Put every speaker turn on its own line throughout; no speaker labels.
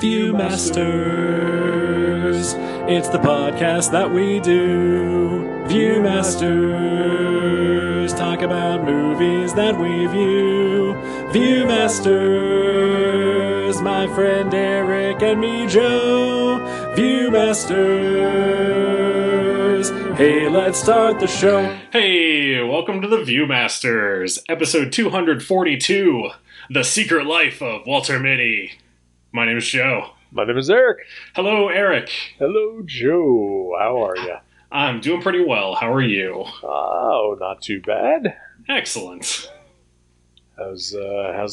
Viewmasters, it's the podcast that we do. Viewmasters, talk about movies that we view. Viewmasters, my friend Eric and me Joe. Viewmasters, hey, let's start the show.
Hey, welcome to the Viewmasters, episode 242, The Secret Life of Walter Mitty. My name is Joe.
My name is Eric.
Hello, Eric.
Hello, Joe. How are you?
I'm doing pretty well. How are you?
Oh, not too bad.
Excellent.
How's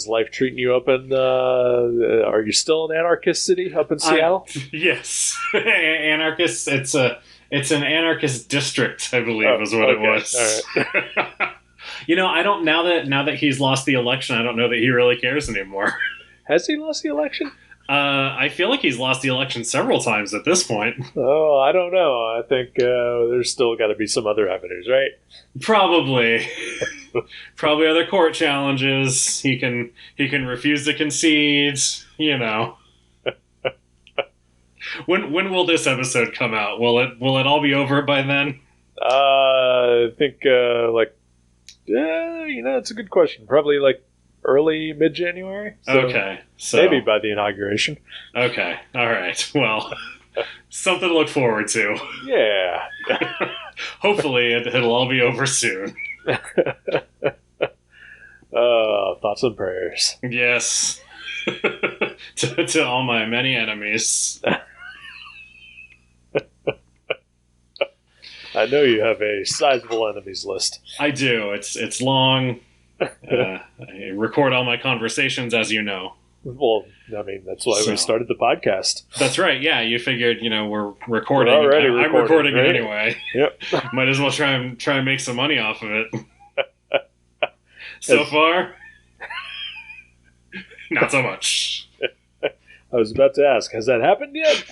life treating you up in, are you still in Anarchist City up in Seattle?
Yes. Anarchist, it's an anarchist district, I believe, is what it was.
All right.
You know, I don't, now that he's lost the election, I don't know that he really cares anymore.
Has he lost the election?
I feel like he's lost the election several times at this point.
Oh, I don't know. I think there's still got to be some other avenues, right?
Probably. Probably other court challenges. He can refuse to concede, you know. When will this episode come out? Will it all be over by then?
I think it's a good question. Probably early mid-January.
Okay. So
maybe by the inauguration.
Okay. All right. Well, something to look forward to.
Yeah.
Hopefully it'll all be over soon.
Thoughts and prayers.
Yes. to all my many enemies.
I know you have a sizable enemies list.
I do. It's long. I record all my conversations, as you know.
Well, I mean, that's why we started the podcast.
That's right. Yeah, you figured, we're recording.
We're already
I'm recording
right?
it anyway.
Yep.
Might as well try and make some money off of it. So far, not so much.
I was about to ask, has that happened yet?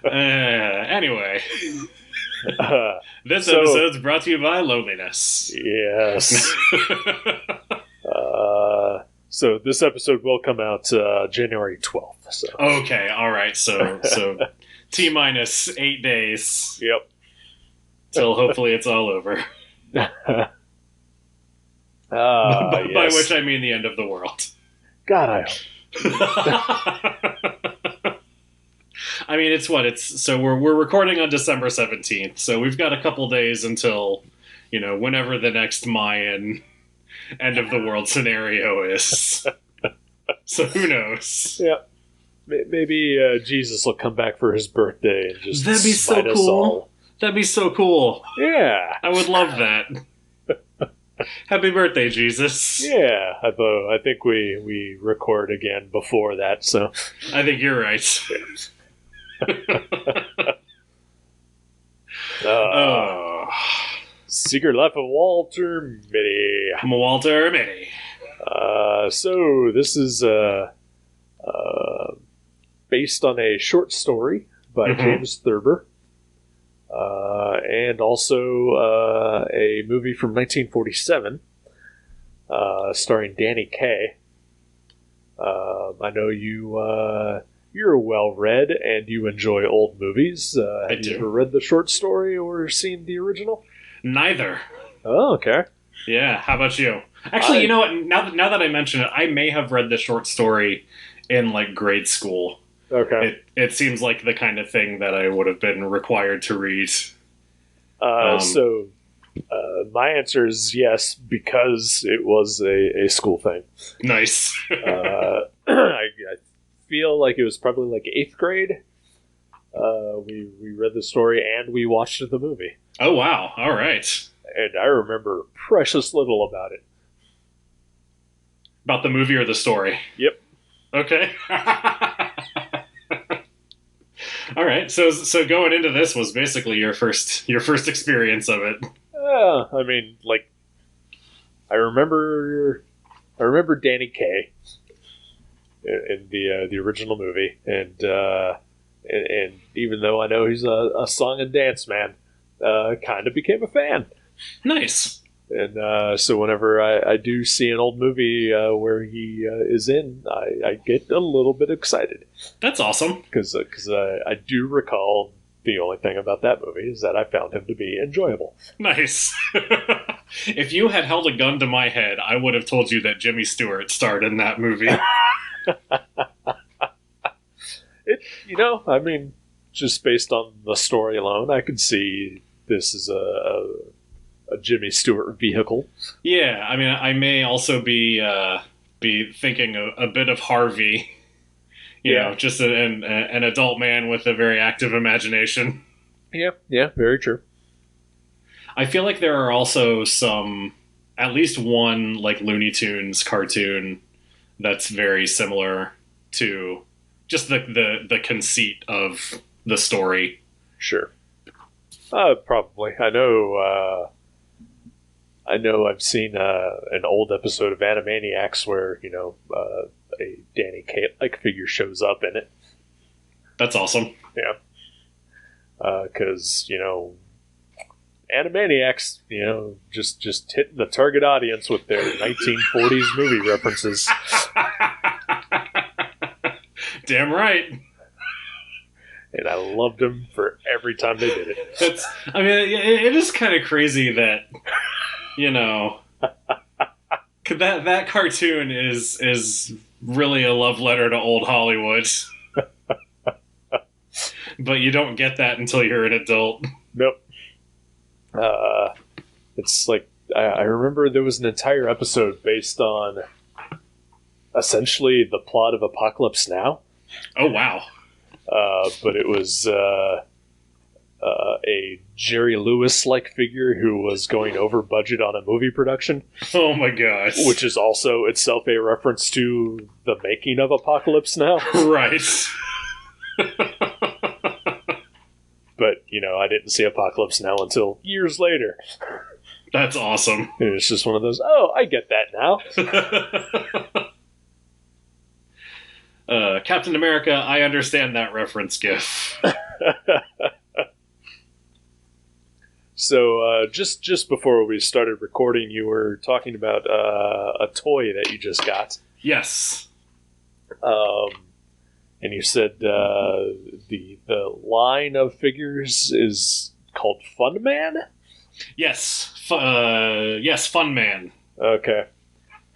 Anyway. This episode's brought to you by loneliness.
Yes. So this episode will come out January 12th. So.
Okay, all right. So T-minus 8 days.
Yep.
Till hopefully it's all over.
Yes.
By which I mean the end of the world.
God, I hope.
I mean, so we're recording on December 17th, so we've got a couple days until, whenever the next Mayan end of the world scenario is. So who knows?
Yeah. Maybe Jesus will come back for his birthday and just
That'd be so
smite us
cool.
all.
That'd be so cool.
Yeah.
I would love that. Happy birthday, Jesus.
Yeah, although I think we record again before that, so.
I think you're right.
Secret Life of Walter Mitty.
I'm a Walter Mitty.
So this is based on a short story by James Thurber, and also a movie from 1947 starring Danny Kaye. I know you're well-read and you enjoy old movies. Have you ever read the short story or seen the original?
Neither.
Oh, okay.
Yeah, how about you? Actually, you know what? Now that I mention it, I may have read the short story in, grade school.
Okay.
It seems like the kind of thing that I would have been required to read.
So, my answer is yes, because it was a school thing.
Nice.
I feel like it was probably 8th grade. We read the story and we watched the movie.
Oh, wow. All right.
And I remember precious little about it.
About the movie or the story?
Yep.
Okay. All right. So going into this was basically your first experience of it.
I mean, I remember Danny Kaye in the original movie, and even though I know he's a song and dance man, kind of became a fan.
Nice.
And so whenever I do see an old movie where he is in, I get a little bit excited.
That's awesome.
Because I do recall the only thing about that movie is that I found him to be enjoyable.
Nice. If you had held a gun to my head, I would have told you that Jimmy Stewart starred in that movie.
I mean, just based on the story alone, I could see this is a Jimmy Stewart vehicle.
Yeah, I mean, I may also be thinking a bit of Harvey. You know, just an adult man with a very active imagination.
Yeah, very true.
I feel like there are also at least one like Looney Tunes cartoon that's very similar to just the conceit of the story.
Sure. Probably. I know I've seen an old episode of Animaniacs where, a Danny Kaye-like figure shows up in it.
That's awesome.
Yeah. Because, Animaniacs, just hitting the target audience with their 1940s movie references.
Damn right.
And I loved them for every time they did it.
It is kind of crazy that, that cartoon is really a love letter to old Hollywood. But you don't get that until you're an adult.
Nope. It's like, I remember there was an entire episode based on essentially the plot of Apocalypse Now.
Oh, wow.
But it was a Jerry Lewis-like figure who was going over budget on a movie production.
Oh my gosh.
Which is also itself a reference to the making of Apocalypse Now.
Right.
But, I didn't see Apocalypse Now until years later.
That's awesome.
And it's just one of those, I get that now.
Captain America, I understand that reference gif.
So, just before we started recording, you were talking about a toy that you just got.
Yes.
And you said the line of figures is called Fun Man?
Yes. Yes, Fun Man.
Okay.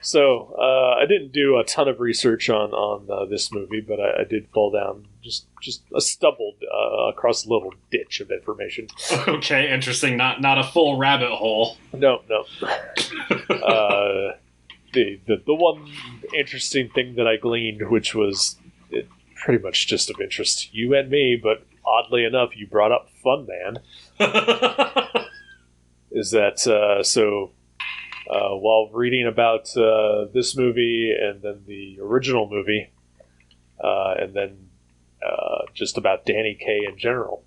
So, I didn't do a ton of research on this movie, but I did fall down, just stumbled across a little ditch of information.
Okay, interesting. Not a full rabbit hole.
No. The one interesting thing that I gleaned, which was pretty much just of interest to you and me, but oddly enough, you brought up Fun Man, is that, while reading about this movie and then the original movie, and then just about Danny Kaye in general,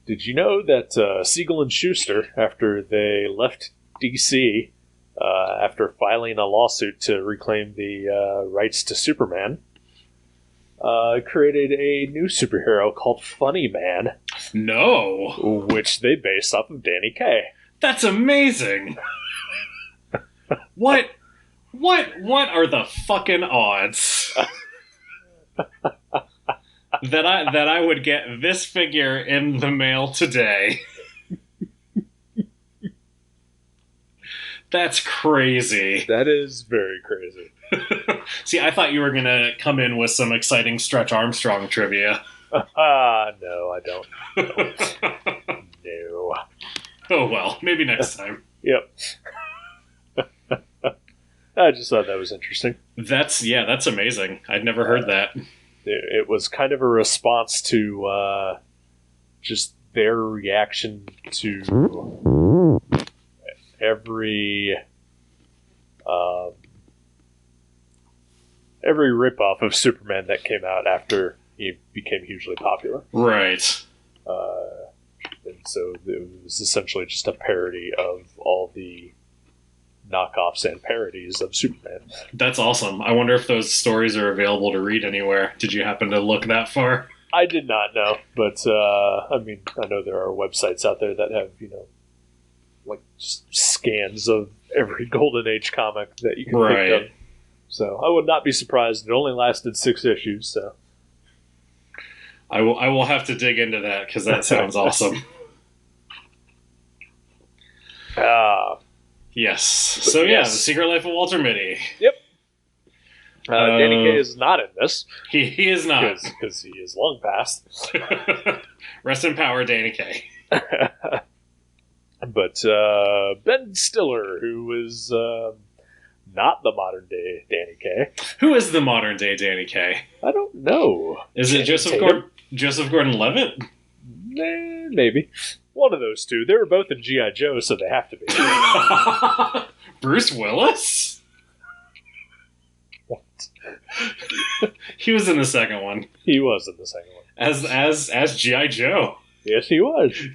did you know that Siegel and Schuster, after they left DC, after filing a lawsuit to reclaim the rights to Superman, created a new superhero called Funny Man?
No.
Which they base off of Danny Kaye.
That's amazing. What are the fucking odds that I would get this figure in the mail today? That's crazy.
That is very crazy.
See, I thought you were going to come in with some exciting Stretch Armstrong trivia.
No, I don't. No.
Oh, well, maybe next time.
Yep. I just thought that was interesting.
That's amazing. I'd never heard that.
It was kind of a response to just their reaction to every ripoff of Superman that came out after he became hugely popular.
Right.
And so it was essentially just a parody of all the knockoffs and parodies of Superman.
That's awesome. I wonder if those stories are available to read anywhere. Did you happen to look that far?
I did not know, but I know there are websites out there that have, like just scans of every Golden Age comic that you can
Right.
think of. So I would not be surprised. It only lasted 6 issues, so
I will have to dig into that because that sounds awesome. Yes. So yeah,
yes.
The Secret Life of Walter Mitty.
Danny Kaye is not in this
He is not.
because he is long past.
Rest in power, Danny Kaye.
But Ben Stiller, who is not the modern day Danny Kaye.
Who is the modern day Danny Kaye?
I don't know.
Is it Joseph Gordon-Levitt?
Maybe. One of those two. They were both in G.I. Joe, so they have to be.
Bruce Willis?
What?
He was in the second one.
He was in the second one.
As G.I. Joe.
Yes, he was.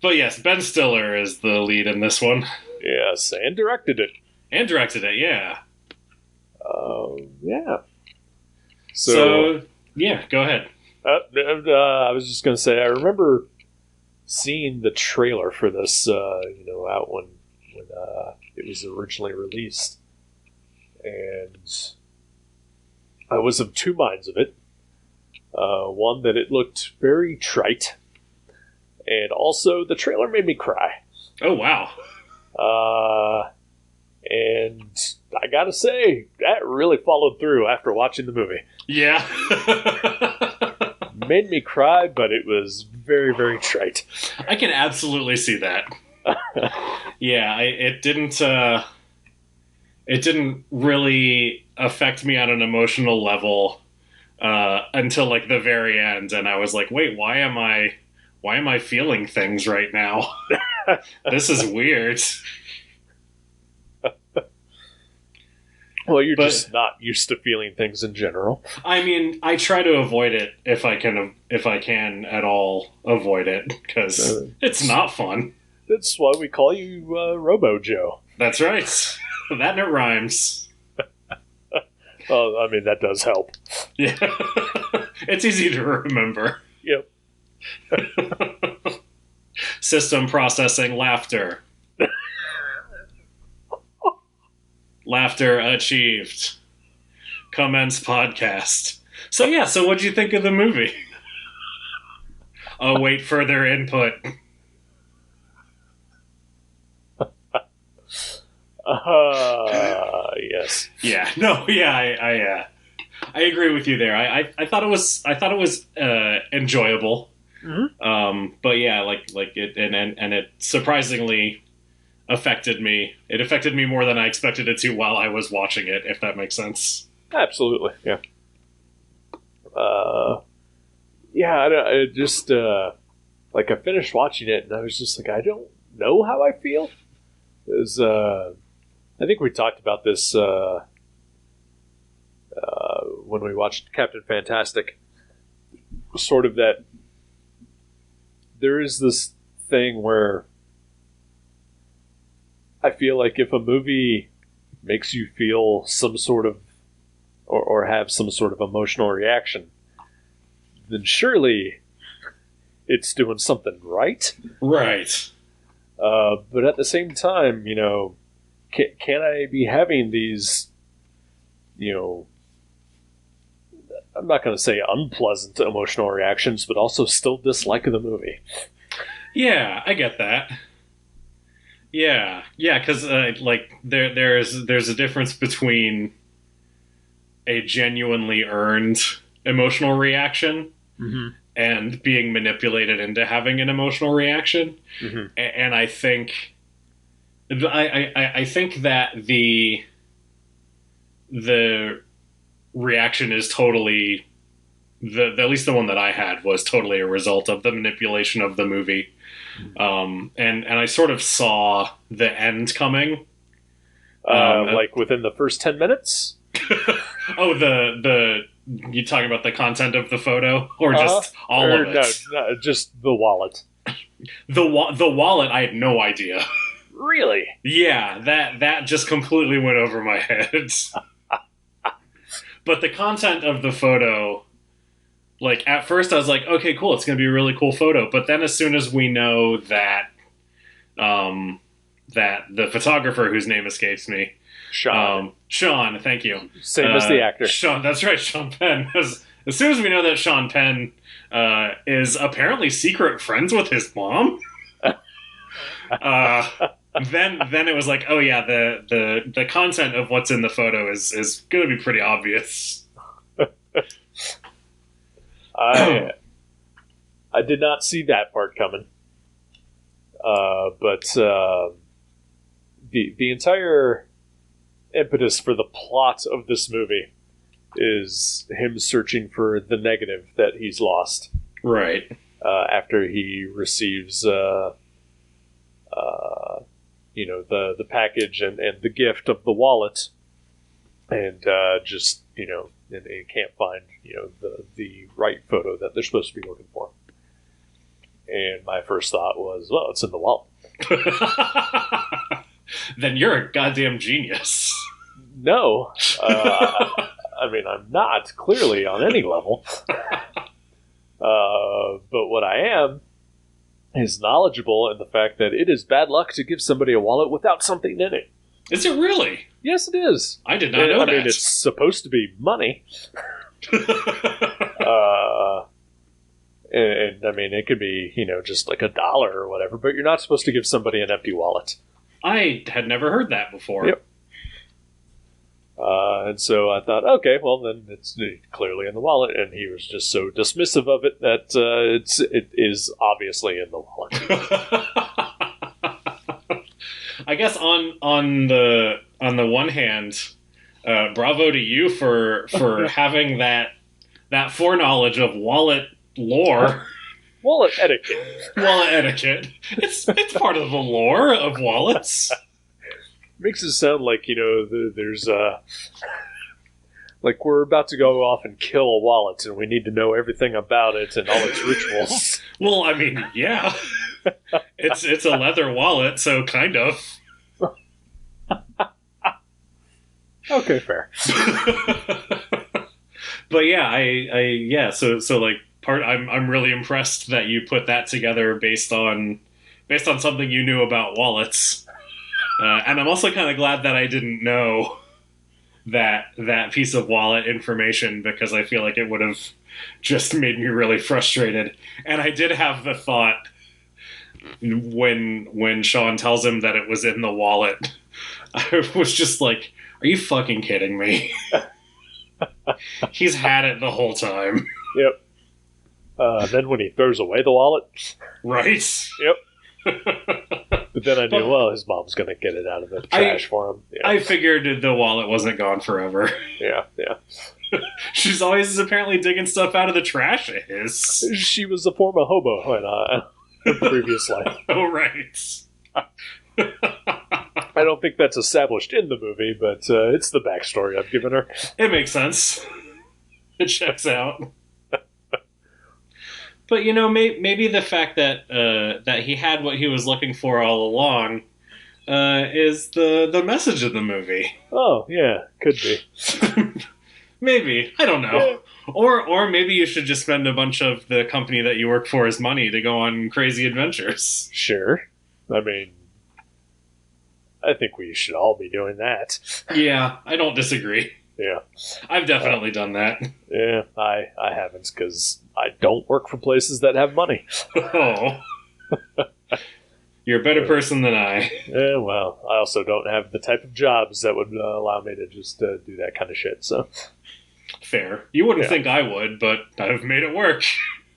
But yes, Ben Stiller is the lead in this one.
Yes, and directed it.
And directed it, yeah.
Yeah.
So yeah, go ahead.
I was just going to say, I remember seeing the trailer for this, out when it was originally released. And I was of two minds of it. One, that it looked very trite. And also, the trailer made me cry.
Oh, wow.
And I gotta say, that really followed through after watching the movie.
Yeah.
Made me cry, but it was very, very trite.
I can absolutely see that. Yeah, it didn't really affect me on an emotional level until like the very end, and I was like, wait, why am I feeling things right now? This is weird.
Well, you're just not used to feeling things in general.
I mean, I try to avoid it if I can at all avoid it, because it's not fun.
That's why we call you Robo Joe.
That's right. That and it rhymes.
Oh, I mean, that does help.
Yeah. It's easy to remember.
Yep.
System processing laughter. Laughter achieved. Commence podcast. So yeah, so what'd you think of the movie? Await further input.
Yes.
Yeah. No. Yeah. I agree with you there. I thought it was enjoyable.
Mm-hmm.
But yeah, like it and it surprisingly affected me. It affected me more than I expected it to while I was watching it, if that makes sense.
Absolutely. Yeah. I just I finished watching it and I was just like, I don't know how I feel. Because I think we talked about this when we watched Captain Fantastic. Sort of that there is this thing where I feel like if a movie makes you feel some sort of or have some sort of emotional reaction, then surely it's doing something right.
Right.
But at the same time, can I be having these, I'm not going to say unpleasant emotional reactions, but also still dislike the movie?
Yeah, I get that. Yeah, because there's a difference between a genuinely earned emotional reaction and being manipulated into having an emotional reaction. Mm-hmm. And I think that the reaction is totally at least the one that I had was totally a result of the manipulation of the movie. And I sort of saw the end coming.
Like within the first 10 minutes?
Oh, you talking about the content of the photo, or just all of it?
No, just the wallet.
The wallet, I had no idea.
Really?
Yeah, that just completely went over my head. But the content of the photo, Like, at first I was like, okay, cool, it's going to be a really cool photo. But then as soon as we know that that the photographer, whose name escapes me, Sean, thank you.
Same as the actor.
Sean, that's right, Sean Penn. As soon as we know that Sean Penn is apparently secret friends with his mom, then it was like, oh yeah, the content of what's in the photo is going to be pretty obvious.
I did not see that part coming, but the entire impetus for the plot of this movie is him searching for the negative that he's lost.
Right.
After he receives, the package and the gift of the wallet, and and they can't find, the right photo that they're supposed to be looking for. And my first thought was, well, it's in the wallet.
Then you're a goddamn genius.
No. I'm not, clearly, on any level. But what I am is knowledgeable in the fact that it is bad luck to give somebody a wallet without something in it.
Is it really?
Yes, it is.
I did not know that.
I mean, it's supposed to be money. And I mean, it could be, just like $1 or whatever, but you're not supposed to give somebody an empty wallet.
I had never heard that before.
Yep. And so I thought, okay, well, then it's clearly in the wallet. And he was just so dismissive of it that it is obviously in the wallet.
I guess on the one hand, bravo to you for having that foreknowledge of wallet lore.
Wallet etiquette.
Wallet etiquette. It's part of the lore of wallets.
Makes it sound like, there's like we're about to go off and kill a wallet and we need to know everything about it and all its rituals.
Well, I mean, yeah. It's a leather wallet, so kind of.
Okay, fair.
But yeah, so like I'm really impressed that you put that together based on something you knew about wallets. And I'm also kind of glad that I didn't know that piece of wallet information, because I feel like it would have just made me really frustrated. And I did have the thought when Sean tells him that it was in the wallet, I was just like, are you fucking kidding me? He's had it the whole time.
Yep. Then when he throws away the wallet.
Right.
Yep. But then I knew, well, his mom's going to get it out of the trash for him. Yeah.
I figured the wallet wasn't gone forever.
Yeah.
She's always apparently digging stuff out of the trash. It is.
She was a former hobo in her previous life.
Oh, right.
I don't think that's established in the movie, but it's the backstory I've given her.
It makes sense. It checks out. But, maybe the fact that that he had what he was looking for all along is the message of the movie.
Oh, yeah, could be.
Maybe. I don't know. Yeah. Or maybe you should just spend a bunch of the company that you work for as money to go on crazy adventures.
Sure. I mean, I think we should all be doing that.
Yeah, I don't disagree.
Yeah.
I've definitely done that.
Yeah, I haven't, because I don't work for places that have money.
Oh. You're a better person than I.
Yeah, well, I also don't have the type of jobs that would allow me to just do that kind of shit, so.
Fair. You wouldn't think I would, but I've made it work.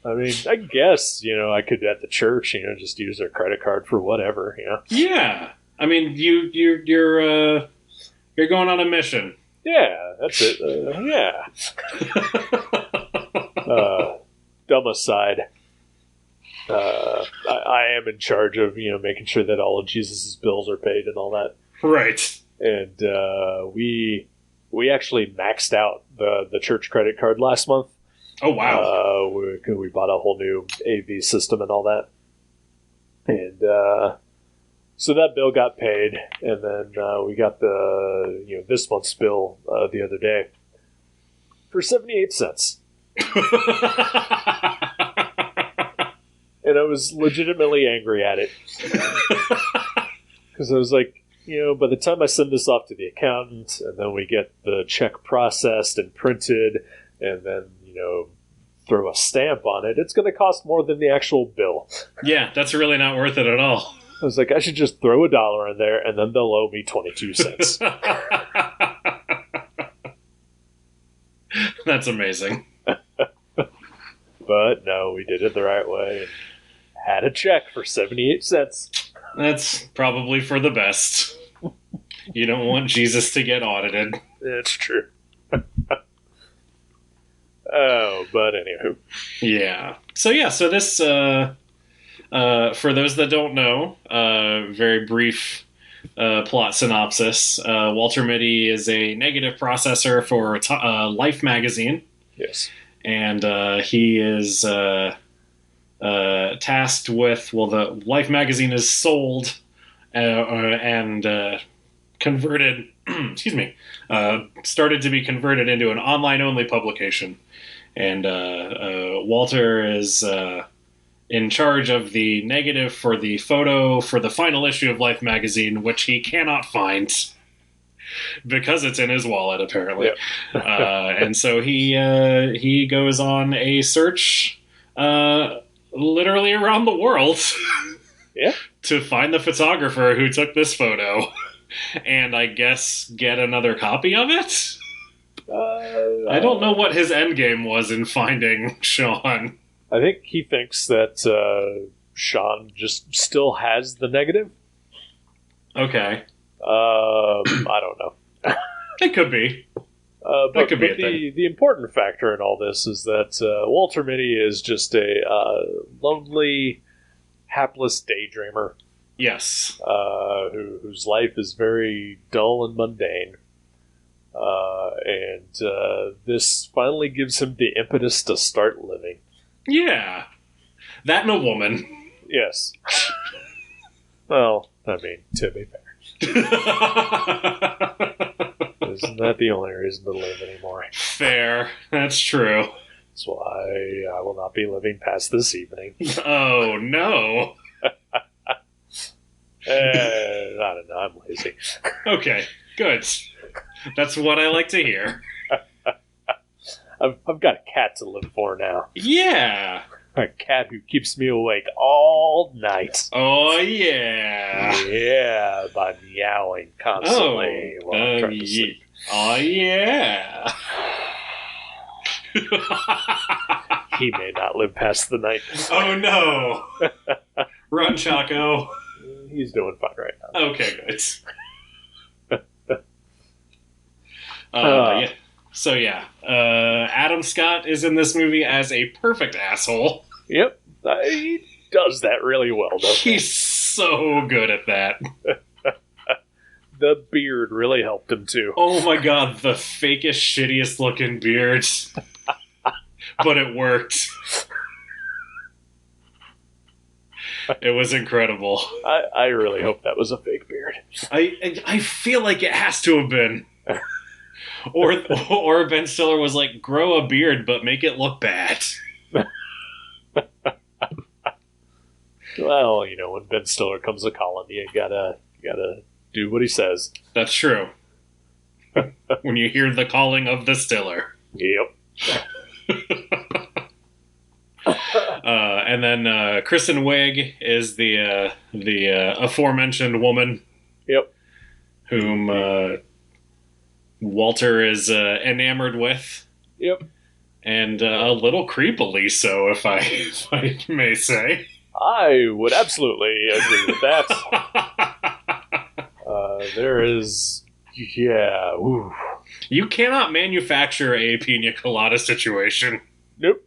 I mean, I guess, I could at the church, just use their credit card for whatever,
Yeah. I mean, you're going on a mission.
Yeah, that's it. Yeah. Dumb aside, I am in charge of, making sure that all of Jesus' bills are paid and all that.
Right.
And we actually maxed out the church credit card last month.
Oh, wow.
We bought a whole new AV system and all that. And so that bill got paid, and then we got the this month's bill the other day for 78 cents. And I was legitimately angry at it. Because I was like, by the time I send this off to the accountant, and then we get the check processed and printed, and then, throw a stamp on it, it's going to cost more than the actual bill.
Yeah, that's really not worth it at all.
I was like, I should just throw $1 in there, and then they'll owe me 22 cents.
That's amazing.
But no, we did it the right way and had a check for 78 cents.
That's probably for the best. You don't want Jesus to get audited.
That's true. Oh, but anywho.
Yeah. So this, for those that don't know, very brief plot synopsis. Walter Mitty is a negative processor for Life magazine.
Yes.
And he is tasked with, the Life magazine is sold and converted, excuse me, started to be converted into an online-only publication. And Walter is in charge of the negative for the photo for the final issue of Life magazine, which he cannot find because it's in his wallet, apparently. Yep. And so he goes on a search literally around the world to find the photographer who took this photo and I guess get another copy of it. I don't know what his end game was in finding Sean.
I think he thinks that Sean just still has the negative.
Okay.
I don't know.
It could be.
But the important factor in all this is that Walter Mitty is just a lonely, hapless daydreamer.
Yes.
Whose life is very dull and mundane. And this finally gives him the impetus to start living.
Yeah. That and a woman.
Yes. Well, I mean, to be fair. Isn't that the only reason to live anymore?
Fair. That's true.
That's why I will not be living past this evening.
Oh, no.
I don't know. I'm lazy.
Okay, good. That's what I like to hear.
I've got a cat to live for now.
Yeah.
A cat who keeps me awake all night.
Oh, yeah.
Yeah, by meowing constantly while I'm trying to sleep.
Oh, yeah.
He may not live past the night.
Oh, no. Run, Chaco.
He's doing fine right now.
Okay, good. Yeah. So, Adam Scott is in this movie as a perfect asshole.
Yep. He does that really well, doesn't he?
He's so good at that.
The beard really helped him, too.
Oh my god, the fakest, shittiest looking beard. But it worked. It was incredible.
I really hope that was a fake beard.
I feel like it has to have been. Or Ben Stiller was like, grow a beard, but make it look bad.
Well, when Ben Stiller comes a calling, you gotta do what he says.
That's true. When you hear the calling of the Stiller.
Yep.
And then Kristen Wiig is the aforementioned woman.
Yep.
Whom Walter is enamored with.
Yep.
And a little creepily so, if I may say.
I would absolutely agree with that. There is... Yeah. Ooh.
You cannot manufacture a pina colada situation.
Nope.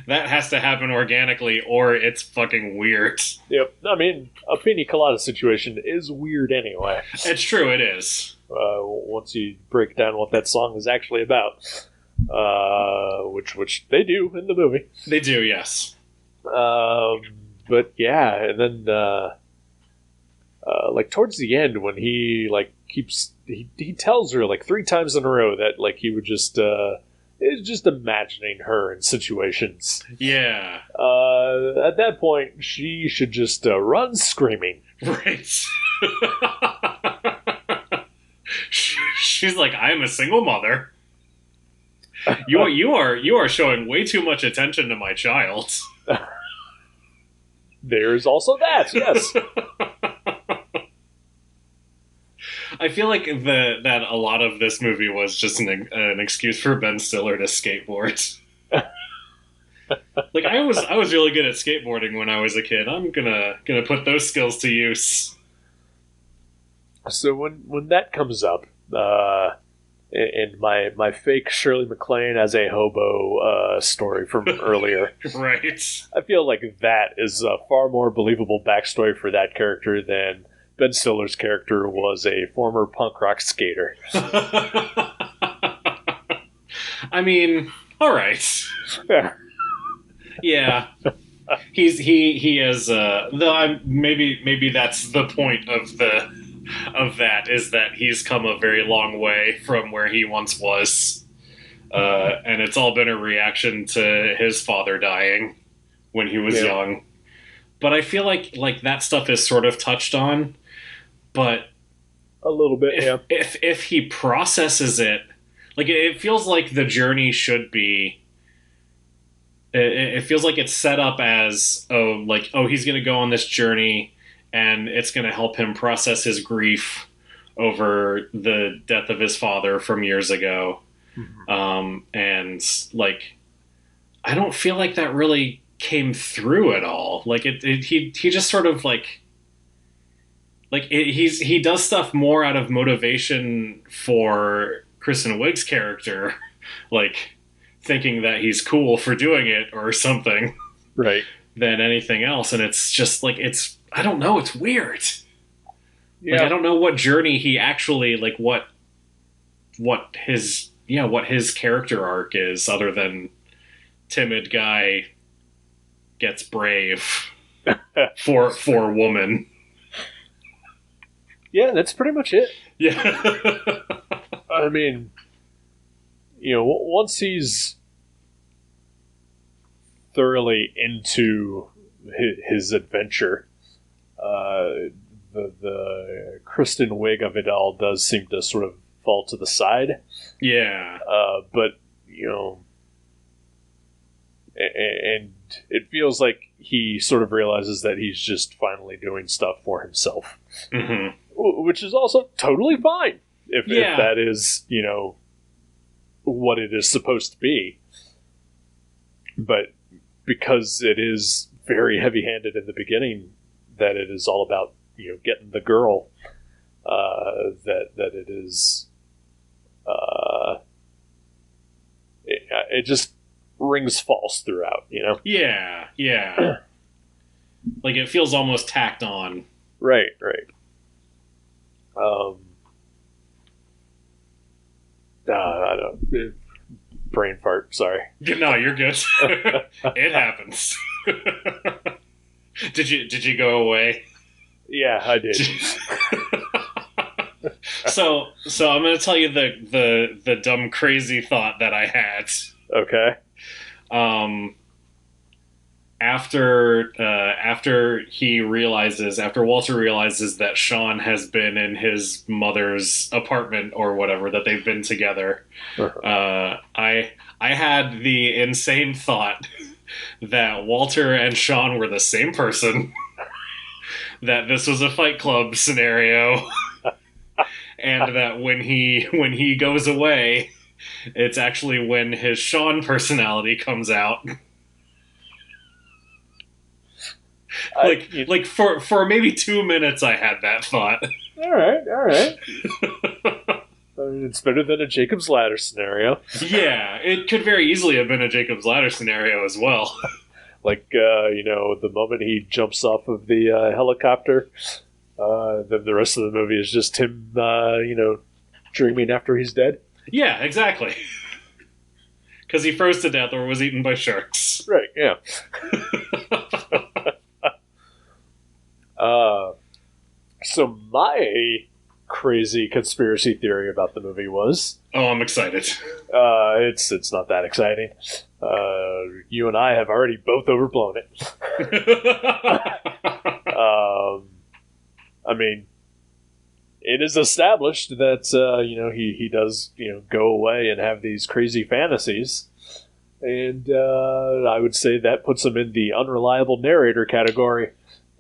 That has to happen organically, or it's fucking weird.
Yep. I mean, a pina colada situation is weird anyway.
It's true, it is.
Once you break down what that song is actually about. Which they do in the movie.
They do, yes.
But yeah, and then like towards the end when he like he tells her like 3 times in a row that like he would just is just imagining her in situations.
Yeah.
At that point, she should just run screaming.
Right. She's like, I'm a single mother. You are showing way too much attention to my child.
There's also that, yes.
I feel like that a lot of this movie was just an excuse for Ben Stiller to skateboard. Like I was really good at skateboarding when I was a kid. I'm gonna put those skills to use.
So when that comes up, in my fake Shirley MacLaine as a hobo story from earlier,
Right.
I feel like that is a far more believable backstory for that character than Ben Stiller's character was a former punk rock skater.
I mean, all right. Yeah. He is though maybe that's the point of that is that he's come a very long way from where he once was. And it's all been a reaction to his father dying when he was young. But I feel like that stuff is sort of touched on, but
a little bit, yeah.
If he processes it, like it feels like the journey should be. It feels like it's set up as he's going to go on this journey, and it's going to help him process his grief over the death of his father from years ago. Mm-hmm. And like, I don't feel like that really came through at all. Like he just sort of he does stuff more out of motivation for Kristen Wiig's character, like thinking that he's cool for doing it or something,
right? Than
anything else. And it's just like I don't know. It's weird.
Yeah.
Like, I don't know what journey he actually what his character arc is, other than timid guy gets brave for woman.
Yeah, that's pretty much it.
Yeah.
I mean, once he's thoroughly into his adventure, the Kristen Wiig of it all does seem to sort of fall to the side.
Yeah.
But, and it feels like he sort of realizes that he's just finally doing stuff for himself.
Mm-hmm.
Which is also totally fine if that is, what it is supposed to be. But because it is very heavy-handed in the beginning, that it is all about, getting the girl, that it is, it just rings false throughout,
Yeah, yeah. Like, it feels almost tacked on.
Right. I don't. Brain fart. Sorry.
No, you're good. It happens. Did you go away?
Yeah, I did.
So I'm going to tell you the dumb crazy thought that I had.
Okay.
After Walter realizes that Sean has been in his mother's apartment or whatever, that they've been together, I had the insane thought that Walter and Sean were the same person, that this was a Fight Club scenario, and that when he goes away, it's actually when his Sean personality comes out. Like for maybe 2 minutes, I had that thought.
All right. I mean, it's better than a Jacob's Ladder scenario.
Yeah, it could very easily have been a Jacob's Ladder scenario as well.
Like, the moment he jumps off of the helicopter, then the rest of the movie is just him, dreaming after he's dead.
Yeah, exactly. Because he froze to death or was eaten by sharks.
Right, yeah. So my crazy conspiracy theory about the movie was.
Oh, I'm excited.
It's not that exciting. You and I have already both overblown it. I mean, it is established that he does go away and have these crazy fantasies, and I would say that puts him in the unreliable narrator category.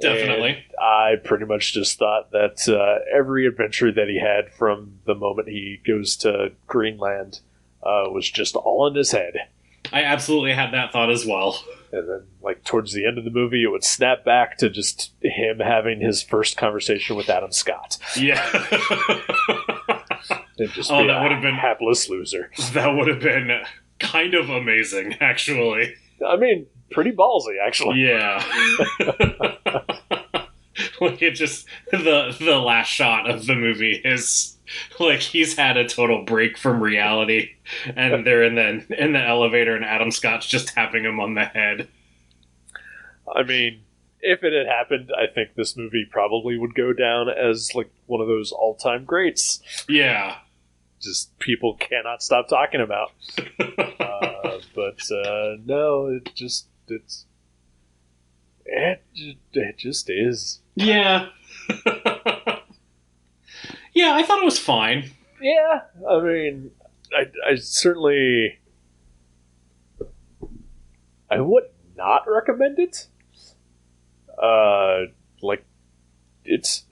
Definitely.
And I pretty much just thought that every adventure that he had from the moment he goes to Greenland was just all in his head.
I absolutely had that thought as well.
And then, like, towards the end of the movie, it would snap back to just him having his first conversation with Adam Scott.
Yeah.
And just
that
be
would have been
hapless loser.
That would have been kind of amazing, actually.
I mean, pretty ballsy, actually.
Yeah. Like, it just the last shot of the movie is like he's had a total break from reality, and they're in the elevator, and Adam Scott's just tapping him on the head.
I mean, if it had happened, I think this movie probably would go down as like one of those all-time greats.
Yeah.
Just people cannot stop talking about. But no, it just is.
Yeah. Yeah, I thought it was fine.
Yeah, I mean, I certainly I would not recommend it. Like it's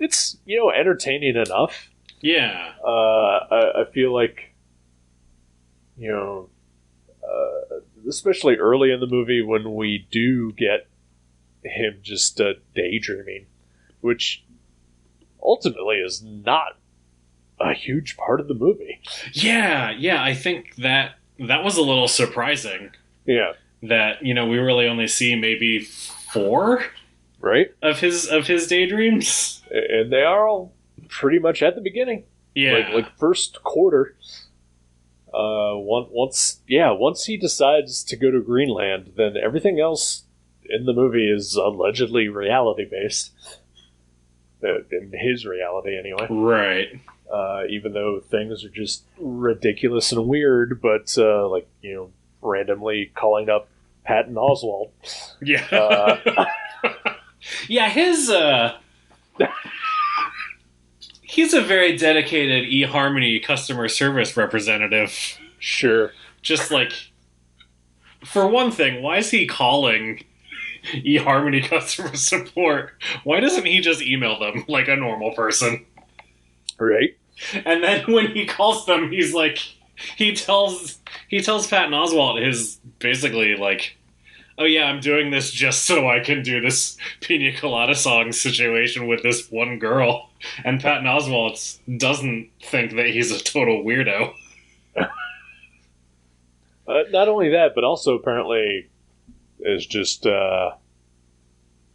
entertaining enough.
Yeah.
I feel like especially early in the movie when we do get him just daydreaming, which ultimately is not a huge part of the movie.
Yeah, I think that was a little surprising.
Yeah.
That, we really only see maybe 4
right
of his daydreams.
And they are all pretty much at the beginning.
Yeah.
Like first quarter. Once he decides to go to Greenland, then everything else in the movie is allegedly reality based. In his reality, anyway.
Right.
Even though things are just ridiculous and weird, but randomly calling up Patton Oswalt.
Yeah. Yeah, he's a very dedicated eHarmony customer service representative.
Sure.
Just like, for one thing, why is he calling eHarmony customer support? Why doesn't he just email them like a normal person?
Right.
And then when he calls them, he's like, he tells Patton Oswalt his basically like, oh yeah, I'm doing this just so I can do this Pina Colada song situation with this one girl. And Patton Oswalt doesn't think that he's a total weirdo.
Not only that, but also apparently is just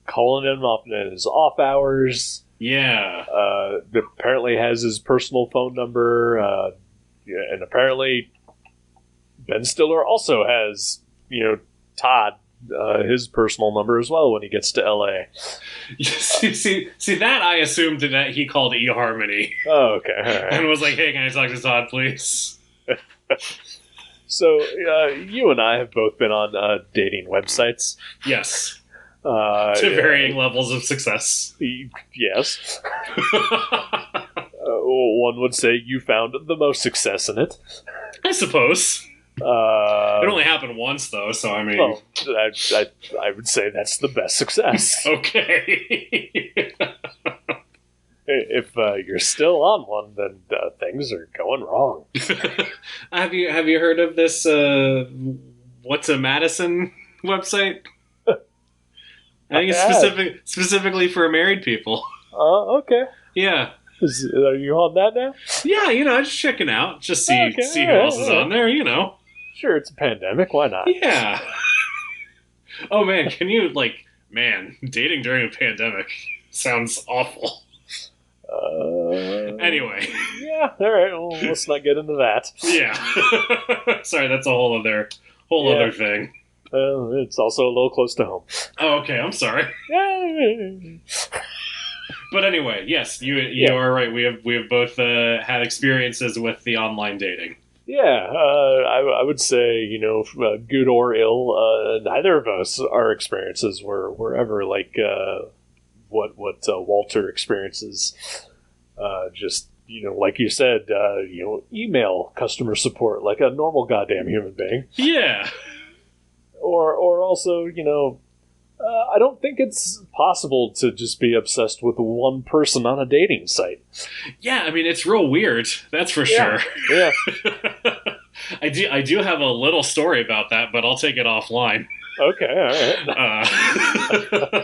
calling him off in his off hours.
Yeah.
Apparently has his personal phone number. And apparently Ben Stiller also has, Todd, his personal number as well when he gets to LA.
See that I assumed that he called eHarmony.
Oh, okay. All right.
And was like, hey, can I talk to Todd, please?
So, you and I have both been on dating websites.
Yes. To varying levels of success.
Yes. One would say you found the most success in it.
I suppose. It only happened once, though, so I mean...
Well, I would say that's the best success.
Okay.
If you're still on one, then things are going wrong.
Have you heard of this, What's a Madison website? I think it's specifically for married people.
Okay.
Yeah.
Are you on that now?
Yeah, just checking out. Just see who else is on there,
Sure, it's a pandemic. Why not?
Yeah. Oh, man, dating during a pandemic sounds awful. Anyway.
Yeah, all right. Well, let's not get into that.
Yeah. Sorry, that's a whole other thing.
It's also a little close to home.
Oh, okay, I'm sorry. But anyway, yes, you are right. We have both had experiences with the online dating.
Yeah, I would say, good or ill, neither of us, our experiences were ever like what Walter experiences. Just, like you said, email customer support like a normal goddamn human being.
Yeah.
Or also, I don't think it's possible to just be obsessed with one person on a dating site.
Yeah, I mean, it's real weird. That's for sure.
Yeah.
I do have a little story about that, but I'll take it offline.
Okay, all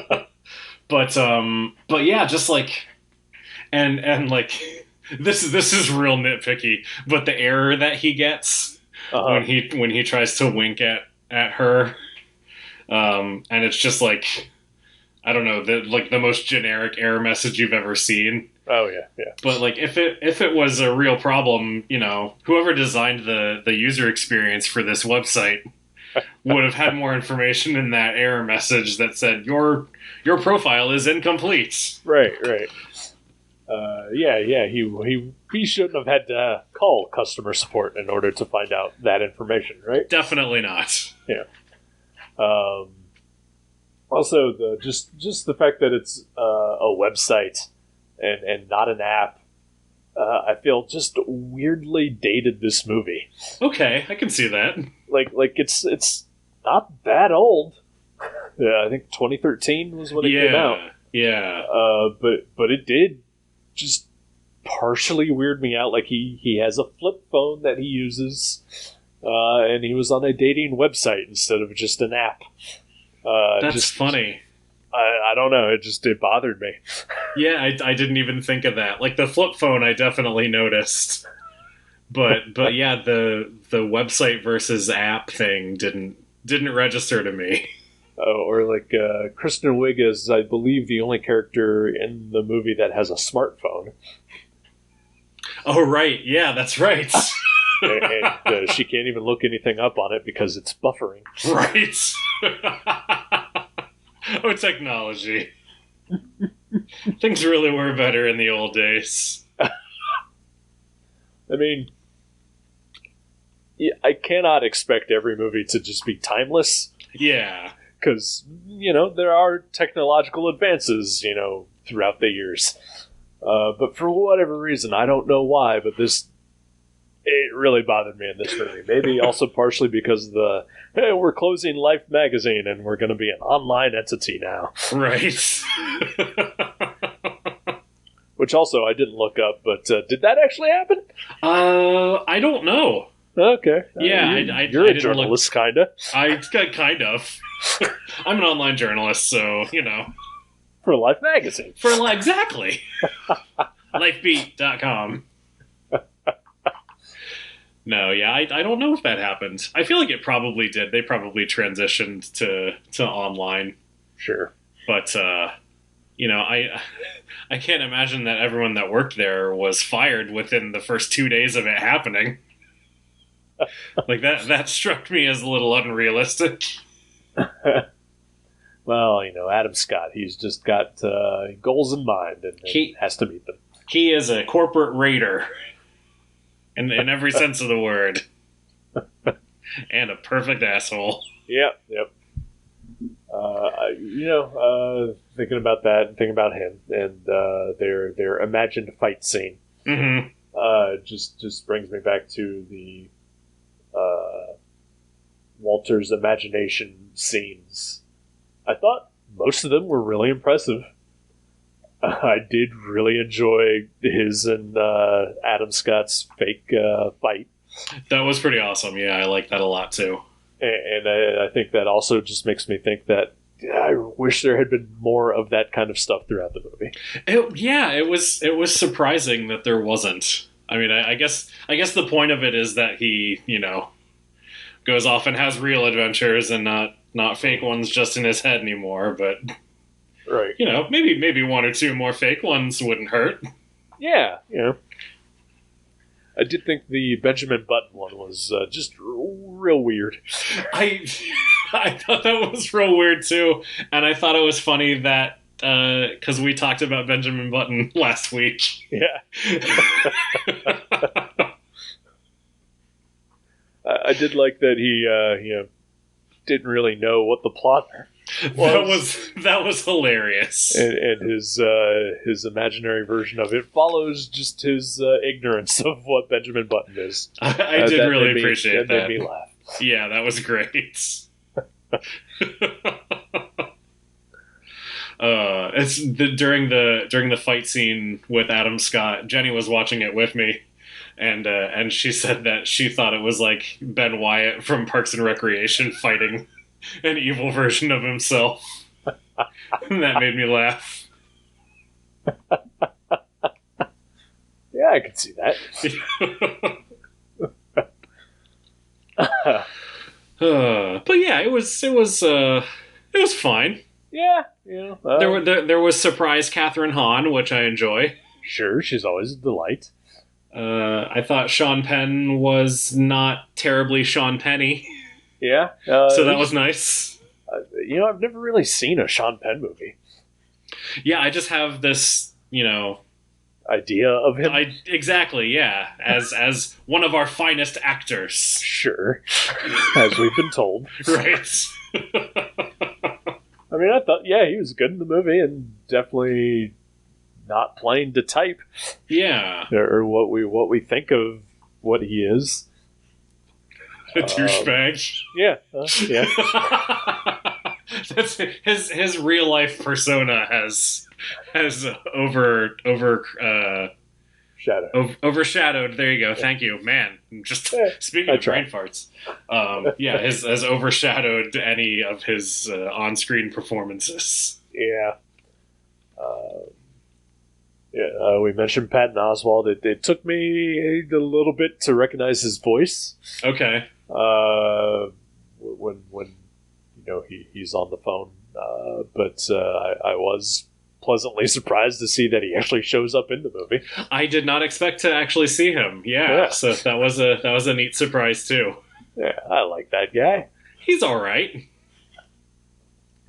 right.
But yeah, just like, and like, this is real nitpicky, but the error that he gets when he tries to wink at her, and it's just like, I don't know, the most generic error message you've ever seen.
Oh yeah.
But like, if it was a real problem, whoever designed the user experience for this website would have had more information in that error message that said your profile is incomplete.
Right. Yeah. He shouldn't have had to call customer support in order to find out that information, right?
Definitely not.
Yeah. Also, just the fact that it's a website and not an app, I feel just weirdly dated this movie.
Okay, I can see that.
Like it's not that old. Yeah, I think 2013 was when it came out.
Yeah.
But it did just partially weird me out. Like he has a flip phone that he uses, and he was on a dating website instead of just an app.
That's funny.
I don't know. It bothered me.
Yeah, I didn't even think of that. Like the flip phone, I definitely noticed. But yeah, the website versus app thing didn't register to me.
Oh, or like Kristen Wiig is, I believe, the only character in the movie that has a smartphone.
Oh right, yeah, that's right.
and she can't even look anything up on it because it's buffering.
Right. Oh, technology. Things really were better in the old days.
I mean, I cannot expect every movie to just be timeless.
Yeah.
Because, there are technological advances, throughout the years. But for whatever reason, I don't know why, but it really bothered me in this movie. Maybe also partially because of we're closing Life magazine and we're going to be an online entity now.
Right.
Which also I didn't look up, but did that actually happen?
I don't know.
Okay.
Yeah,
you're a journalist, kind of.
Kind of. I'm an online journalist, so,
For Life magazine.
Exactly. Lifebeat.com. No, yeah, I don't know if that happened. I feel like it probably did. They probably transitioned to online.
Sure.
But, I can't imagine that everyone that worked there was fired within the first 2 days of it happening. Like, that struck me as a little unrealistic.
Well, Adam Scott, he's just got goals in mind and he has to meet them.
He is a corporate raider. In every sense of the word. And a perfect asshole.
Yep. Thinking about that and thinking about him and their imagined fight scene.
Mm-hmm.
Just brings me back to the Walter's imagination scenes. I thought most of them were really impressive. I did really enjoy his and Adam Scott's fake fight.
That was pretty awesome. Yeah, I like that a lot too.
And I think that also just makes me think that I wish there had been more of that kind of stuff throughout the movie.
It was surprising that there wasn't. I mean, I guess the point of it is that he, goes off and has real adventures and not fake ones just in his head anymore. But
right,
maybe one or two more fake ones wouldn't hurt.
Yeah, I did think the Benjamin Button one was just real weird.
I thought that was real weird too, and I thought it was funny that because we talked about Benjamin Button last week.
Yeah. I did like that he, didn't really know what the plot was.
That was hilarious.
And his imaginary version of it follows just his ignorance of what Benjamin Button is.
I did really appreciate that.
That made me laugh.
Yeah, that was great. During the fight scene with Adam Scott, Jenny was watching it with me, and she said that she thought it was like Ben Wyatt from Parks and Recreation fighting an evil version of himself. And that made me laugh.
Yeah, I could see that.
But yeah, it was fine.
Yeah,
there was surprise Catherine Hahn, which I enjoy.
Sure, she's always a delight.
I thought Sean Penn was not terribly Sean Penny.
Yeah,
so that was nice.
I've never really seen a Sean Penn movie.
Yeah, I just have this,
idea of him.
Exactly, yeah, as one of our finest actors.
Sure, as we've been told.
Right.
I mean, I thought, he was good in the movie, and definitely not playing to type.
Yeah,
or what we think of what he is.
A douchebag.
Yeah.
That's his real life persona has overshadowed. There you go. Thank you, man. Just speaking of brain farts. Has overshadowed any of his on-screen performances.
Yeah. We mentioned Patton Oswalt. It took me a little bit to recognize his voice.
Okay.
When he's on the phone, but I was pleasantly surprised to see that he actually shows up in the movie.
I did not expect to actually see him. Yeah. So that was a neat surprise too.
Yeah, I like that guy.
He's all right.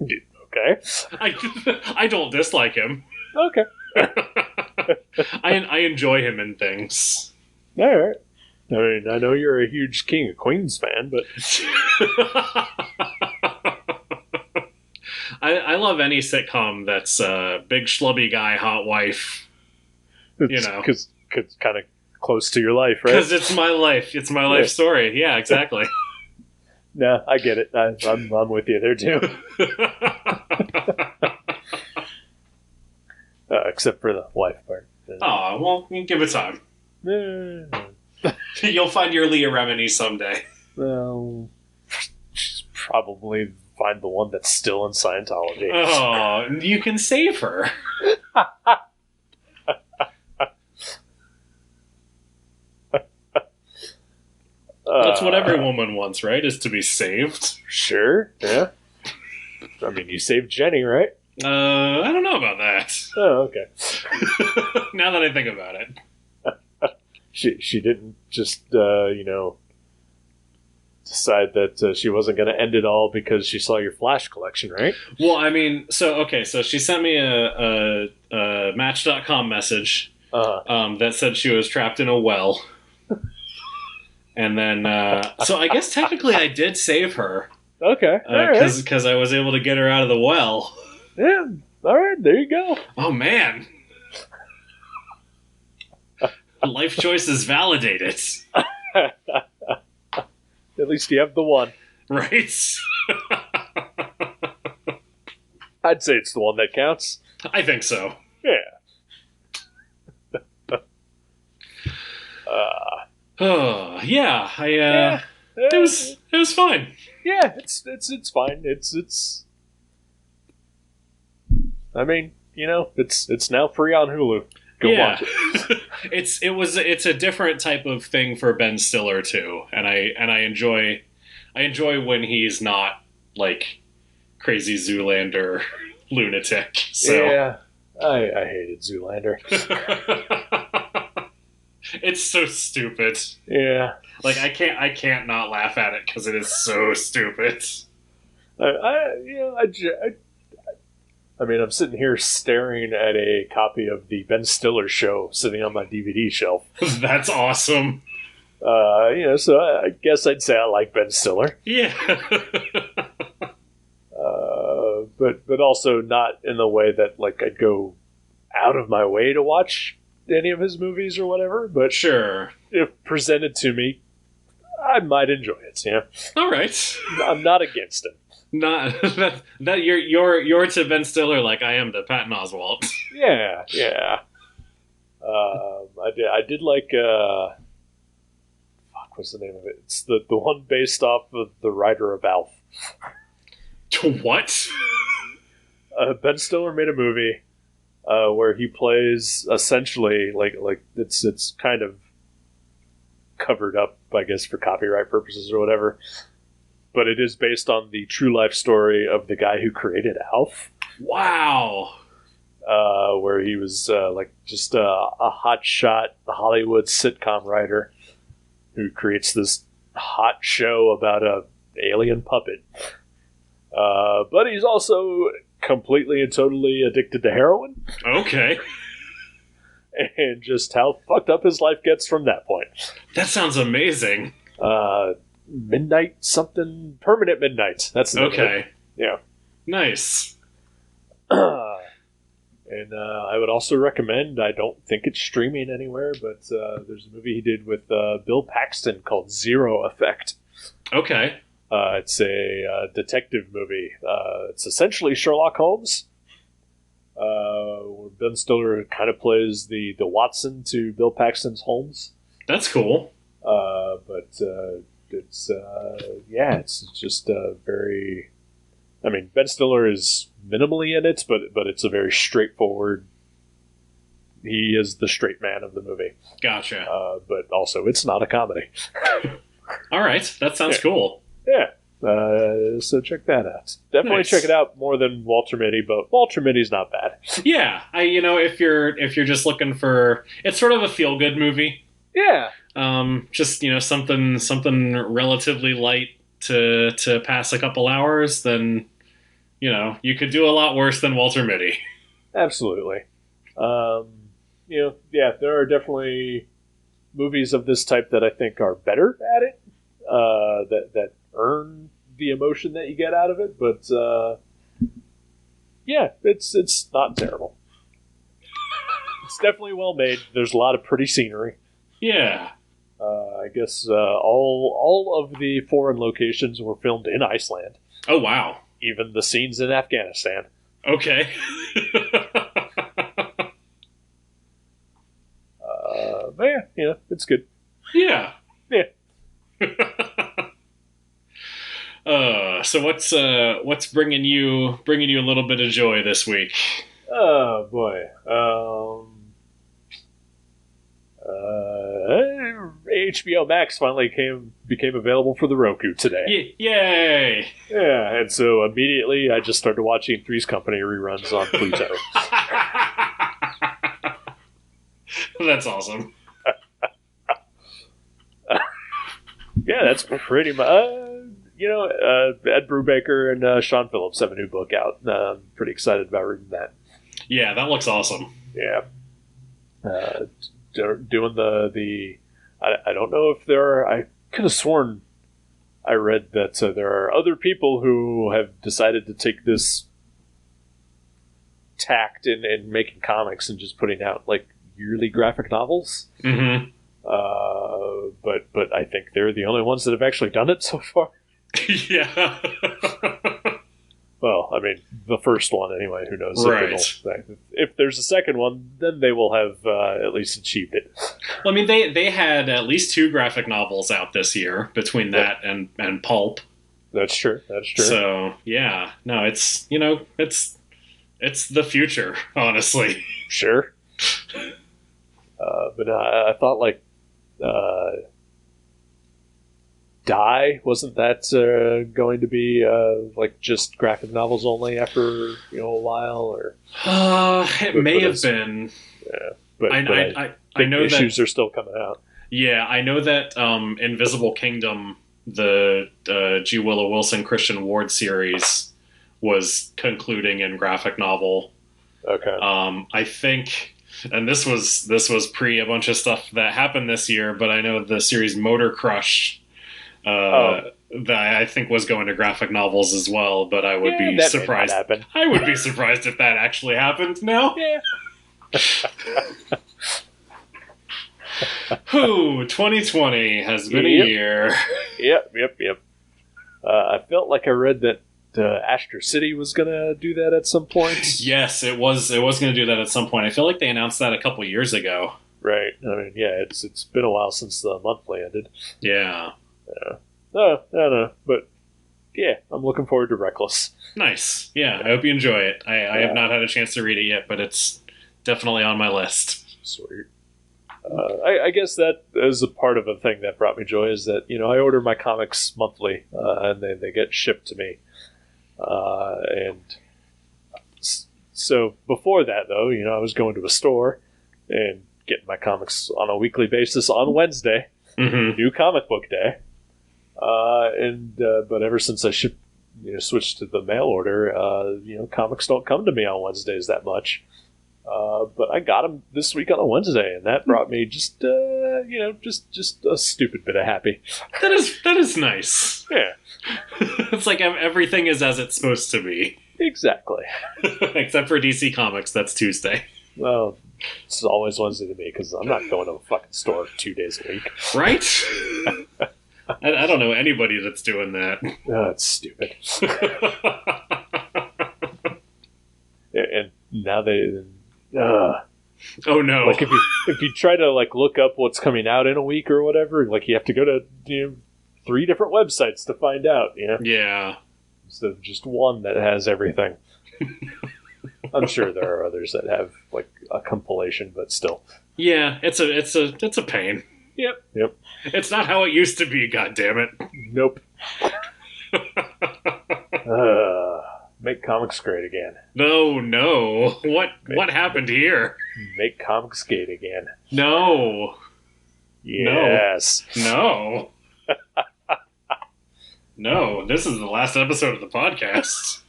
Okay.
I don't dislike him.
Okay.
I enjoy him in things.
All right. I mean, I know you're a huge King of Queens fan, but
I love any sitcom that's big schlubby guy, hot wife.
Because kind of close to your life, right?
Because it's my life. It's my life story. Yeah, exactly.
No, I get it. I'm with you there too. Except for the wife part.
Oh, well, give it time. You'll find your Leah Remini someday.
Well, she's probably find the one that's still in Scientology.
Oh, you can save her. That's what every woman wants, right? Is to be saved.
Sure, yeah. I mean, you saved Jenny, right?
I don't know about that.
Oh, okay.
Now that I think about it.
She didn't just, decide that she wasn't going to end it all because she saw your Flash collection, right?
Well, I mean, so she sent me a Match.com message that said she was trapped in a well. And then, so I guess technically I did save her.
Okay.
Because I was able to get her out of the well.
Yeah. All right. There you go.
Oh, man. Life choices validated.
At least you have the one.
Right?
I'd say it's the one that counts.
I think so.
Yeah.
It was fine.
Yeah, it's fine. It's I mean, it's now free on Hulu. Go watch it.
It's a different type of thing for Ben Stiller too, and I enjoy when he's not like crazy Zoolander lunatic. So.
Yeah, I hated Zoolander.
It's so stupid.
Yeah,
like I can't not laugh at it because it is so stupid.
I I mean, I'm sitting here staring at a copy of the Ben Stiller show sitting on my DVD shelf.
That's awesome.
So I guess I'd say I like Ben Stiller.
Yeah.
But also not in the way that, like, I'd go out of my way to watch any of his movies or whatever. But
sure.
if presented to me, I might enjoy it. Yeah.
All right.
I'm not against him.
Not that you're to Ben Stiller like I am to Patton Oswalt.
Yeah. I did like what's the name of it? It's the one based off of the writer of Alf.
What?
Ben Stiller made a movie where he plays essentially like it's kind of covered up, I guess, for copyright purposes or whatever. But it is based on the true life story of the guy who created Alf.
Wow.
Where he was just a hotshot Hollywood sitcom writer who creates this hot show about a alien puppet. But he's also completely and totally addicted to heroin.
Okay.
And just how fucked up his life gets from that point.
That sounds amazing.
Midnight something. Permanent Midnight. That's the name of it. Yeah.
Nice.
And I would also recommend, I don't think it's streaming anywhere, but there's a movie he did with Bill Paxton called Zero Effect.
Okay.
It's a detective movie. It's essentially Sherlock Holmes, where Ben Stiller kind of plays the Watson to Bill Paxton's Holmes.
That's cool.
But it's just very... I mean, Ben Stiller is minimally in it, but it's a very straightforward... He is the straight man of the movie.
Gotcha.
But also, it's not a comedy.
All right. That sounds cool.
Yeah. So check that out. Definitely
Nice.
check it out more than Walter Mitty, but Walter Mitty's not bad.
Yeah. If you're just looking for... It's sort of a feel-good movie.
Yeah.
Just, something relatively light to pass a couple hours, then... you could do a lot worse than Walter Mitty.
Absolutely. There are definitely movies of this type that I think are better at it, that earn the emotion that you get out of it, but it's not terrible. It's definitely well made. There's a lot of pretty scenery.
Yeah.
I guess all of the foreign locations were filmed in Iceland.
Oh, wow.
Even the scenes in Afghanistan.
Okay.
It's good.
Yeah.
Yeah.
So what's bringing you a little bit of joy this week?
Oh boy. HBO Max finally became available for the Roku today.
Yay!
Yeah, and so immediately I just started watching Three's Company reruns on Pluto.
That's awesome.
Yeah, that's pretty much. Ed Brubaker and Sean Phillips have a new book out. I'm pretty excited about reading that.
Yeah, that looks awesome.
Yeah. Doing the I don't know if there are... I could have sworn I read that there are other people who have decided to take this tact in making comics and just putting out, like, yearly graphic novels.
Mm-hmm.
But I think they're the only ones that have actually done it so far.
Yeah.
Well, I mean, the first one anyway. Who knows?
Right.
If there's a second one, then they will have at least achieved it.
Well, I mean, they had at least 2 graphic novels out this year between that and Pulp.
That's true.
So yeah, no, it's it's the future, honestly.
Sure. But I thought Die, wasn't that going to be just graphic novels only after a while, or
it may have been.
Yeah, but
I know
issues
that
are still coming out.
Yeah, I know that Invisible Kingdom, the G. Willow Wilson Christian Ward series, was concluding in graphic novel.
Okay.
I think, and this was pre a bunch of stuff that happened this year, but I know the series Motor Crush, that I think was going to graphic novels as well. But I would be surprised. I would be surprised if that actually happened. No.
Yeah.
2020 has been a year.
Yep. I felt like I read that Astro City was going to do that at some point.
Yes, it was going to do that at some point. I feel like they announced that a couple years ago.
Right. I mean, yeah, it's been a while since the monthly ended.
Yeah.
No, I don't know. But, yeah, I'm looking forward to Reckless.
Nice. Yeah, I hope you enjoy it. I have not had a chance to read it yet, but it's definitely on my list.
Sweet. I guess that is a part of a thing that brought me joy is that, I order my comics monthly, and they get shipped to me. And so before that, though, I was going to a store and getting my comics on a weekly basis on Wednesday, new comic book day. But ever since I switched to the mail order, comics don't come to me on Wednesdays that much. But I got them this week on a Wednesday, and that brought me just a stupid bit of happy.
That is nice.
Yeah.
It's like everything is as it's supposed to be.
Exactly.
Except for DC Comics, that's Tuesday.
Well, it's always Wednesday to me because I'm not going to a fucking store 2 days a week.
Right? I don't know anybody that's doing that.
Oh, it's stupid. And now they...
oh no!
Like if you try to look up what's coming out in a week or whatever, you have to go to 3 different websites to find out.
Yeah.
Instead of just one that has everything. I'm sure there are others that have a compilation, but still.
Yeah, it's a pain.
Yep.
It's not how it used to be. God damn it.
Nope. Make comics great again.
No. What happened here?
Make comics great again.
No.
Yes.
No. No, this is the last episode of the podcast.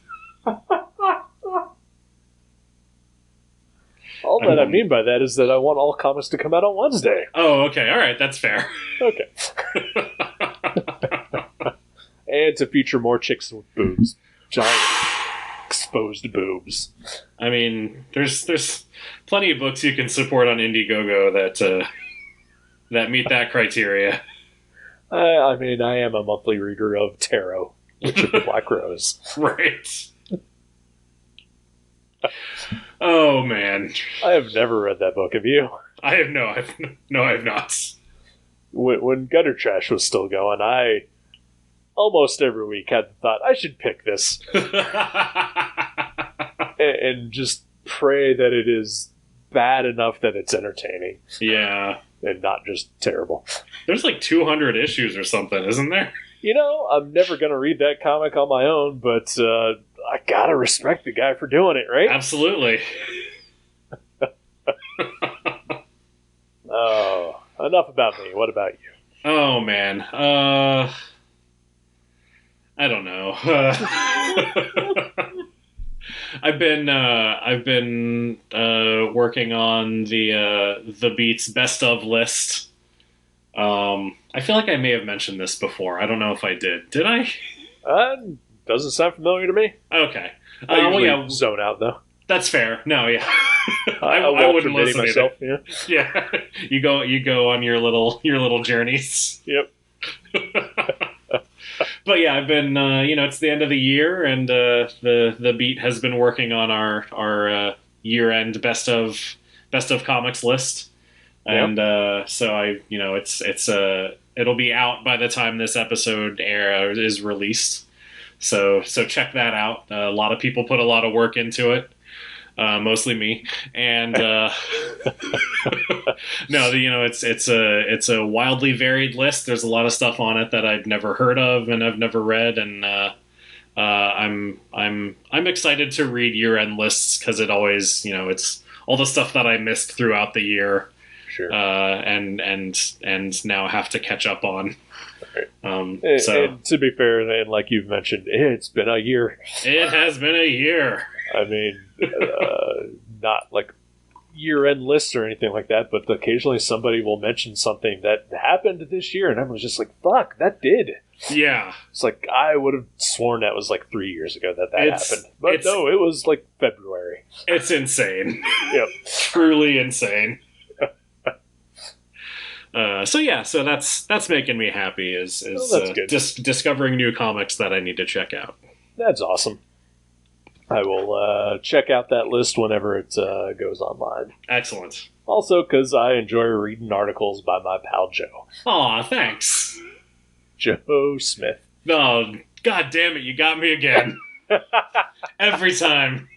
All that I mean by that is that I want all comics to come out on Wednesday.
Oh, okay. All right. That's fair.
Okay. And to feature more chicks with boobs. Giant exposed boobs.
I mean, there's plenty of books you can support on Indiegogo that meet that criteria.
I mean, I am a monthly reader of Tarot, Witch of the Black Rose.
Right. Oh, man.
I have never read that book. Have you?
I have not.
When Gutter Trash was still going, I almost every week had the thought, I should pick this. and just pray that it is bad enough that it's entertaining.
Yeah.
And not just terrible.
There's 200 issues or something, isn't there?
I'm never going to read that comic on my own, but I gotta respect the guy for doing it, right?
Absolutely.
Oh, enough about me. What about you?
Oh, man. I don't know. I've been working on the Beats best of list. I feel like I may have mentioned this before. I don't know if I did. Did I?
Doesn't sound familiar to me.
Okay.
I usually zone out though.
That's fair. No, yeah.
I
wouldn't listen
myself.
Either. Yeah. You go on your little journeys.
Yep.
But yeah, I've been it's the end of the year, and the Beat has been working on our year end best of comics list, and so it'll be out by the time this episode is released. So check that out. A lot of people put a lot of work into it. Mostly me, and no, it's a wildly varied list. There's a lot of stuff on it that I've never heard of and I've never read, and I'm excited to read year-end lists because it always, it's all the stuff that I missed throughout the year,
sure,
and now have to catch up on.
And to be fair, and like you've mentioned, it's been a year.
It has been a year.
I mean, not like year-end lists or anything like that, but occasionally somebody will mention something that happened this year, and everyone's just like, fuck, that did.
Yeah.
It's like, I would have sworn that was like 3 years ago that happened. But no, it was like February.
It's insane.
Yep.
Truly insane. So that's making me happy is discovering new comics that I need to check out.
That's awesome. I will check out that list whenever it goes online.
Excellent.
Also, because I enjoy reading articles by my pal Joe.
Aw, thanks.
Joe Smith.
Oh, god damn it, you got me again. Every time.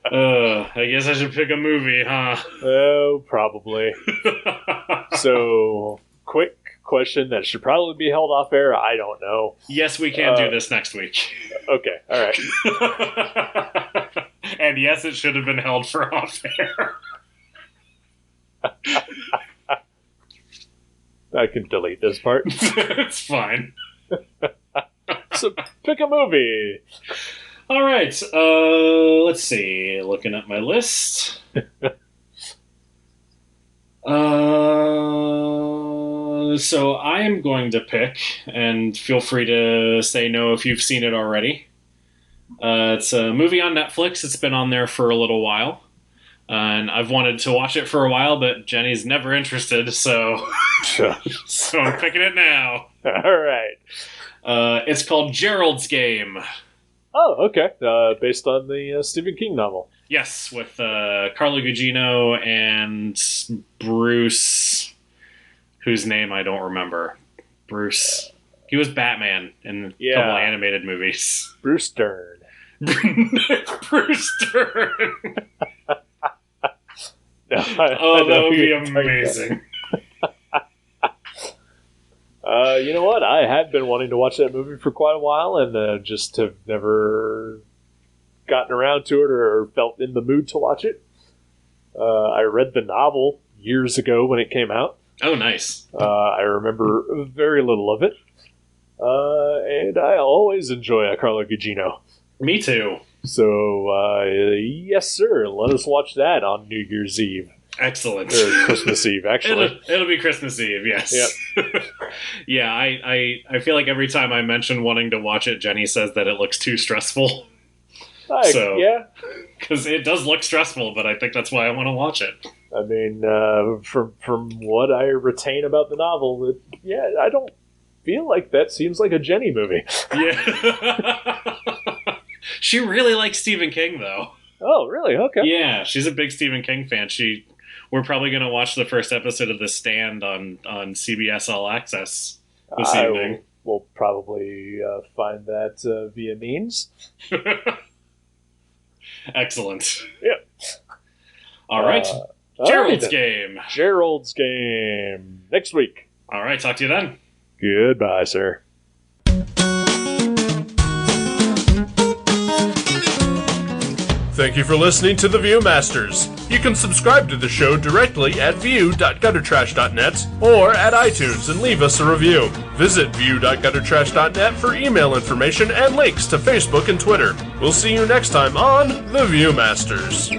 I guess I should pick a movie, huh?
Oh, probably. So, quick question that should probably be held off air. I don't know.
Yes, we can do this next week.
Okay, all right.
And yes, it should have been held for off air.
I can delete this part.
It's fine.
So, pick a movie.
All right. Let's see. Looking at my list. So I am going to pick, and feel free to say no if you've seen it already. It's a movie on Netflix. It's been on there for a little while. And I've wanted to watch it for a while, but Jenny's never interested, so I'm picking it now.
All right.
It's called Gerald's Game.
Oh, okay. Based on the Stephen King novel.
Yes, with Carla Gugino and Bruce, whose name I don't remember. Bruce. He was Batman in a couple of animated movies.
Bruce Dern.
Bruce Dern.
No,
that would be amazing.
You know what? I have been wanting to watch that movie for quite a while and just have never gotten around to it or felt in the mood to watch it. I read the novel years ago when it came out.
Oh, nice.
I remember very little of it. And I always enjoy a Carla Gugino.
Me too.
So, yes, sir. Let us watch that on New Year's Eve.
Excellent.
Or Christmas Eve, actually.
It'll be Christmas Eve, yes.
Yep.
Yeah, I feel like every time I mention wanting to watch it, Jenny says that it looks too stressful.
Yeah.
Because it does look stressful, but I think that's why I want to watch it.
I mean, from what I retain about the novel, I don't feel like that seems like a Jenny movie.
Yeah. She really likes Stephen King, though.
Oh, really? Okay.
Yeah, she's a big Stephen King fan. We're probably going to watch the first episode of The Stand on CBS All Access this evening.
We'll probably find that via means.
Excellent.
Yep.
All right. Gerald's Game.
Gerald's Game. Next week.
All right. Talk to you then.
Goodbye, sir.
Thank you for listening to The Viewmasters. You can subscribe to the show directly at view.guttertrash.net or at iTunes and leave us a review. Visit view.guttertrash.net for email information and links to Facebook and Twitter. We'll see you next time on The Viewmasters.